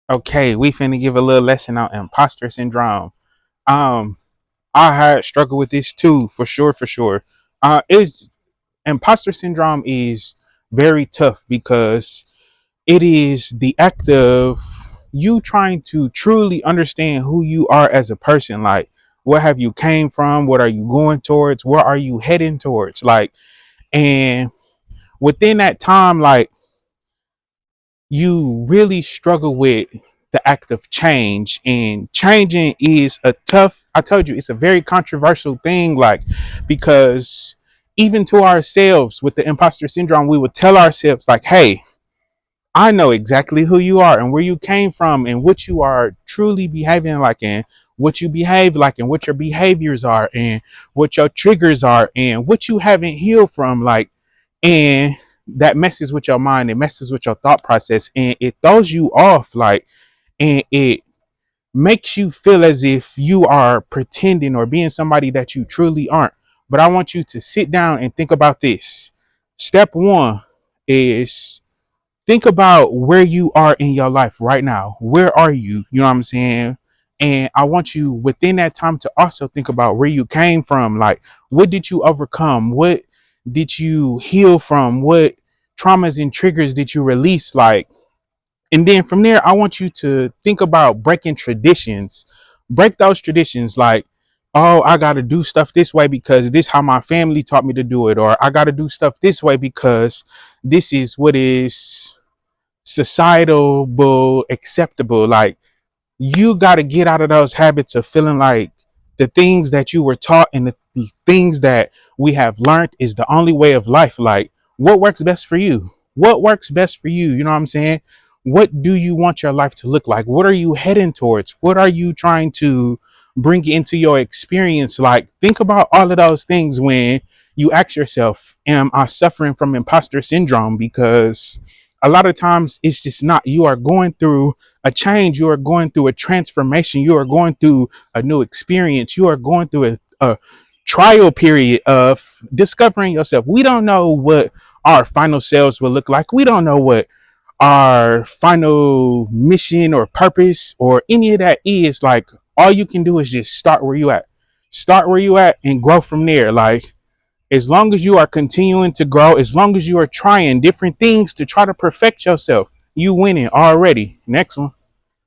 Okay, we finna give a little lesson on imposter syndrome. Um, I had struggled with this too, for sure, for sure. It's imposter syndrome is very tough because it is the act of you trying to truly understand who you are as a person. Like, where have you came from? What are you going towards? Where are you heading towards? Like, and within that time, like you really struggle with the act of change, and changing is a tough, I told you, it's a very controversial thing, like, because even to ourselves with the imposter syndrome, we would tell ourselves like, hey, I know exactly who you are and where you came from and what you are truly behaving like, and what you behave like, and what your behaviors are, and what your triggers are, and what you haven't healed from, like, and that messes with your mind, it messes with your thought process, and it throws you off, like, and it makes you feel as if you are pretending or being somebody that you truly aren't. But I want you to sit down and think about this. Step one is think about where you are in your life right now. Where are you? You know what I'm saying? And I want you within that time to also think about where you came from. Like, what did you overcome? What did you heal from? What traumas and triggers did you release? Like, and then from there, I want you to think about breaking traditions. Break those traditions, like, oh, I got to do stuff this way because this how my family taught me to do it, or I got to do stuff this way because this is what is societal acceptable. Like, you got to get out of those habits of feeling like the things that you were taught and the things that we have learned is the only way of life. Like, what works best for you? What works best for you? You know what I'm saying? What do you want your life to look like? What are you heading towards? What are you trying to bring into your experience? Like, think about all of those things when you ask yourself, am I suffering from imposter syndrome? Because a lot of times it's just not. You are going through a change, you are going through a transformation, you are going through a new experience, you are going through a trial period of discovering yourself. We don't know what our final selves will look like. We don't know what our final mission or purpose or any of that is. Like, all you can do is just start where you at. Start where you at and grow from there. Like, as long as you are continuing to grow, as long as you are trying different things to try to perfect yourself, you winning already. Next one.